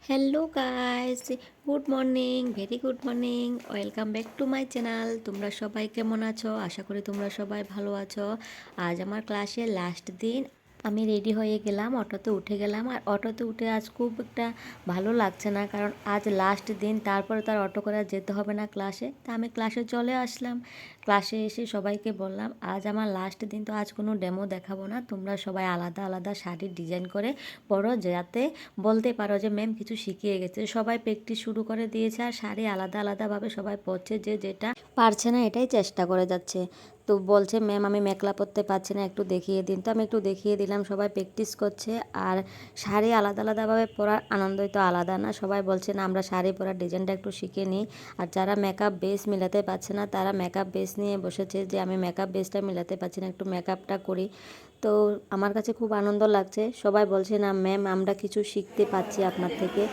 Hello guys, good morning, very good morning. Welcome back to my channel. তোমরা সবাই কেমন আছো? আশা করি তোমরা সবাই ভালো আছো। আজ আমার ক্লাসের লাস্ট দিন। আমি রেডি হয়ে গেলাম, অটোতে উঠে গেলাম। আর অটোতে উঠে আজ খুব একটা ভালো লাগছে না, কারণ আজ লাস্ট দিন, তারপরে তার অটো করে আর যেতে হবে না ক্লাসে। তা আমি ক্লাসে চলে আসলাম। ক্লাসে এসে সবাইকে বললাম আজ আমার লাস্ট দিন, তো আজ কোনো ডেমো দেখাবো না। তোমরা সবাই আলাদা আলাদা শাড়ির ডিজাইন করে পরো, যাতে বলতে পারো যে ম্যাম কিছু শিখিয়ে গেছে। সবাই প্র্যাকটিস শুরু করে দিয়েছে, আর শাড়ি আলাদা আলাদাভাবে সবাই পরছে, যে যেটা পারছে না এটাই চেষ্টা করে যাচ্ছে। তো বলছে ম্যাম আমি মেখলা পরতে পারছি না, একটু দেখিয়ে দিন। তো আমি একটু দেখিয়ে দিলাম, সবাই প্র্যাকটিস করছে। আর শাড়ি আলাদা আলাদাভাবে পরার আনন্দই তো আলাদা না? সবাই বলছে না আমরা শাড়ি পরার ডিজাইনটা একটু শিখে নিই। আর যারা মেকআপ বেস মিলাতে পারছে না তারা মেকআপ বেস নিয়ে বসেছে, যে আমি মেকআপ বেসটা মিলাতে পারছি না, একটু মেকআপটা করি। তো আমার কাছে খুব আনন্দ লাগছে। সবাই বলছে না ম্যাম আমরা কিছু শিখতে পাচ্ছি আপনার থেকে।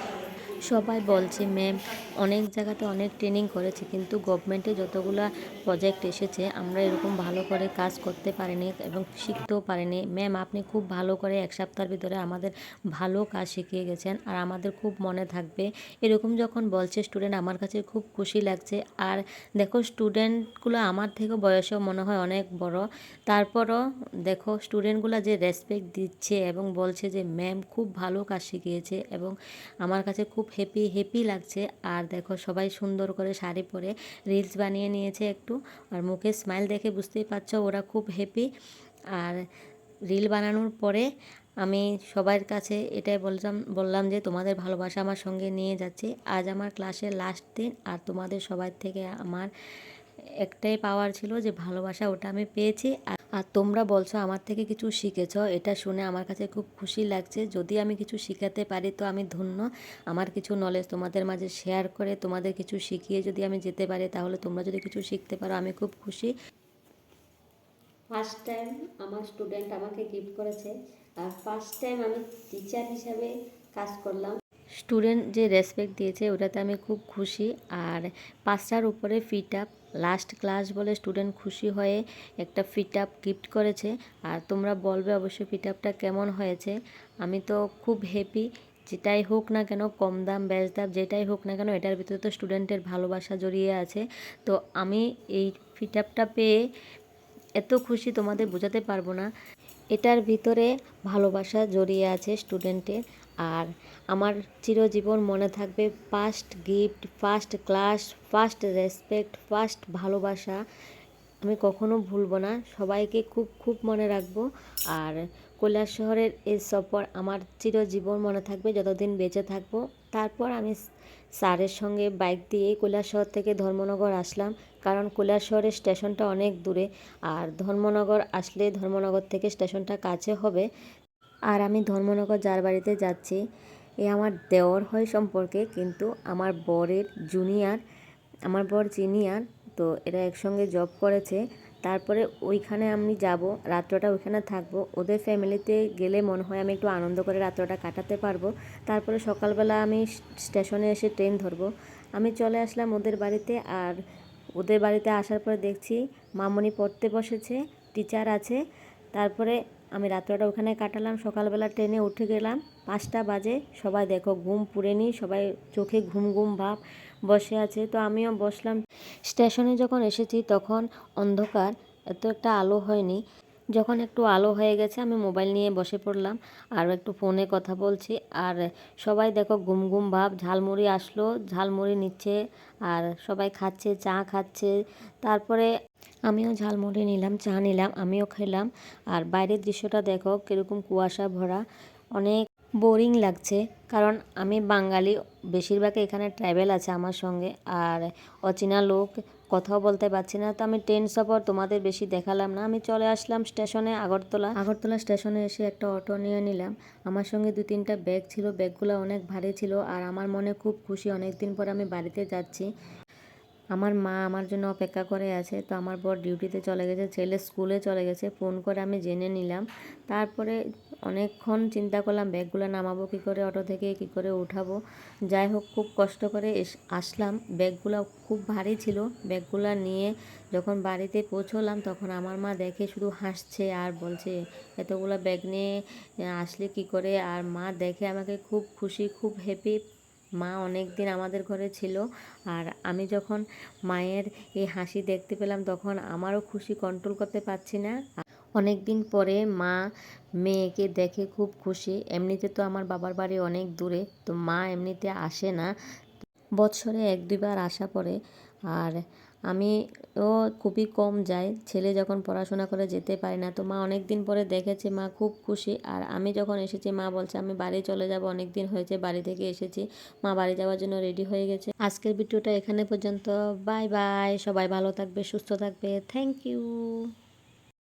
সবাই বলছে ম্যাম অনেক জায়গাতে অনেক ট্রেনিং করেছে, কিন্তু গভর্নমেন্টে যতগুলা প্রজেক্ট এসেছে আমরা এরকম ভালো করে কাজ করতে পারিনি এবং শিখতেও পারিনি। ম্যাম আপনি খুব ভালো করে এক সপ্তাহের ভিতরে আমাদের ভালো কাজ শিখিয়ে গেছেন, আর আমাদের খুব মনে থাকবে। এরকম যখন বলছে স্টুডেন্ট, আমার কাছে খুব খুশি লাগছে। আর দেখো স্টুডেন্টগুলো আমার থেকে বয়সেও মনে হয় অনেক বড়, তারপরও দেখো স্টুডেন্টগুলো যে রেসপেক্ট দিচ্ছে এবং বলছে যে ম্যাম খুব ভালো কাজ শিখিয়েছে, এবং আমার কাছে খুব হ্যাপি লাগছে। আর দেখো সবাই সুন্দর করে শাড়ি পরে রিলস বানিয়ে নিয়েছে একটু, আর মুখে স্মাইল দেখে বুঝতেই পারছো ওরা খুব হ্যাপি। আর রিল বানানোর পরে আমি সবার কাছে এটাই বললাম যে তোমাদের ভালোবাসা আমার সঙ্গে নিয়ে যাচ্ছি। আজ আমার ক্লাসের লাস্ট দিন, আর তোমাদের সবার থেকে আমার একটাই পাওয়ার ছিল যে ভালোবাসা, ওটা আমি পেয়েছি। আর তোমরা বলছো আমার থেকে কিছু শিখেছ, এটা শুনে আমার কাছে খুব খুশি লাগছে। যদি আমি কিছু শিখাতে পারি তো আমি ধন্য। আমার কিছু নলেজ তোমাদের মাঝে শেয়ার করে, তোমাদের কিছু শিখিয়ে যদি আমি যেতে পারি, তাহলে তোমরা যদি কিছু শিখতে পারো আমি খুব খুশি। ফার্স্ট টাইম আমার স্টুডেন্ট আমাকে গিফট করেছে, আর ফার্স্ট টাইম আমি টিচার হিসাবে কাজ করলাম। স্টুডেন্ট যে রেসপেক্ট দিয়েছে ওটাতে আমি খুব খুশি। আর 5টার উপরে ফিট আপ, লাস্ট ক্লাস বলে স্টুডেন্ট খুশি হয়ে একটা ফিট আপ গিফট করেছে। আর তোমরা বলবে অবশ্যই ফিট আপটা কেমন হয়েছে। আমি তো খুব হ্যাপি। যেটাই হোক না কেন, কম দাম বেশ দাম যেটাই হোক না কেন, এটার ভিতরে তো স্টুডেন্টের ভালোবাসা জড়িয়ে আছে। তো আমি এই ফিট আপটা পেয়ে এত খুশি তোমাদের বোঝাতে পারবো না। এটার ভিতরে ভালোবাসা জড়িয়ে আছে স্টুডেন্টের। আর আমার চিরজীবন মনে থাকবে first gift, first class, first respect, first ভালোবাসা। আমি কখনো ভুলবো না, সবাইকে খুব খুব মনে রাখবো। আর কৈলাস শহরের এই সফর আমার চিরজীবন মনে থাকবে যতদিন বেঁচে থাকবো। তারপর আমি স্যারের সঙ্গে বাইক দিয়ে কৈলাস শহর থেকে ধর্মনগর আসলাম, কারণ কৈলাস শহরের স্টেশনটা অনেক দূরে। আর ধর্মনগর আসলে ধর্মনগর থেকে স্টেশনটা কাছে হবে। আর আমি ধর্মনগর যার বাড়িতে যাচ্ছি, এ আমার দেওর হয় সম্পর্কে, কিন্তু আমার বরের জুনিয়র, আমার বর সিনিয়র। তো এরা একসঙ্গে জব করেছে। তারপরে ওইখানে আমি যাব, রাত্রটা ওইখানে থাকবো। ওদের ফ্যামিলিতে গেলে মনে হয় আমি একটু আনন্দ করে রাত্রটা কাটাতে পারবো। তারপরে সকালবেলা আমি স্টেশনে এসে ট্রেন ধরবো। আমি চলে আসলাম ওদের বাড়িতে। আর ওদের বাড়িতে আসার পরে দেখছি মামনি পড়তে বসেছে, টিচার আছে। তারপরে আমি রাত্রটা ওখানে কাটালাম। সকালবেলা ট্রেনে উঠে গেলাম, 5টা বাজে। সবাই দেখো ঘুম পুড়েনি, সবাই চোখে ঘুম ঘুম ভাব বসে আছে। তো আমিও বসলাম। স্টেশনে যখন এসেছি তখন অন্ধকার, এত একটা আলো হয়নি। যখন একটু আলো হয়ে গেছে আমি মোবাইল নিয়ে বসে পড়লাম, আর একটু ফোনে কথা বলছি। আর সবাই দেখো ঘুম ঘুম ভাব। ঝালমুড়ি আসলো, ঝালমুড়ি নিচ্ছে, আর সবাই খাচ্ছে, চা খাচ্ছে। তারপরে আমিও ঝালমুড়ি নিলাম, চা নিলাম, আমিও খেলাম। আর বাইরের দৃশ্যটা দেখো কীরকম কুয়াশা ভরা, অনেক বোরিং লাগছে। কারণ আমি বাঙালি, বেশিরভাগ এখানে ট্রাইবেল আছে আমার সঙ্গে, আর অচেনা লোক, কথাও বলতে পারছি না। তো আমি ট্রেন সফর তোমাদের বেশি দেখালাম না। আমি চলে আসলাম স্টেশনে, আগরতলা স্টেশনে এসে একটা অটো নিয়ে নিলাম। আমার সঙ্গে 2-3টা ব্যাগ ছিল, ব্যাগগুলো অনেক ভারী ছিল। আর আমার মনে খুব খুশি, অনেক দিন পর আমি বাড়িতে যাচ্ছি। আমার মা আমার জন্য অপেক্ষা করে আছে। তো আমার বর ডিউটিতে চলে গেছে, ছেলে স্কুলে চলে গেছে। ফোন করে আমি জেনে নিলাম। তারপরে অনেকক্ষণ চিন্তা করলাম ব্যাগগুলো নামাবো কী করে, অটো থেকে কী করে উঠাবো। যাই হোক খুব কষ্ট করে আসলাম। ব্যাগগুলো খুব ভারী ছিল। ব্যাগগুলো নিয়ে যখন বাড়িতে পৌঁছলাম তখন আমার মা দেখে শুধু হাসছে আর বলছে এতগুলো ব্যাগ নিয়ে আসলে কী করে। আর মা দেখে আমাকে খুব খুশি, খুব হ্যাপি। মা অনেক দিন আমাদের ঘরে ছিল, আর আমি যখন মায়ের এই হাসি দেখতে পেলাম তখন আমারও খুশি কন্ট্রোল করতে পারছি না। অনেক দিন পরে মা মেয়েকে দেখে খুব খুশি। এমনিতে তো আমার বাবার বাড়ি অনেক দূরে, তো মা এমনিতে আসে না, বছরে 1-2 বার আসা পড়ে। আর আমিও খুবই কম যাই, ছেলে যখন পড়াশোনা করে যেতে পারি না, তো মা অনেক দিন পরে দেখেছে, মা খুব খুশি। আর আমি যখন এসেছি মা বলছে আমি বাড়ি চলে যাব, অনেক দিন হয়েছে বাড়ি থেকে এসেছি। মা বাড়ি যাওয়ার জন্য রেডি হয়ে গেছে। আজকের ভিডিওটা এখানে পর্যন্ত। বাই বাই, সবাই ভালো থাকবে, সুস্থ থাকবে। Thank you.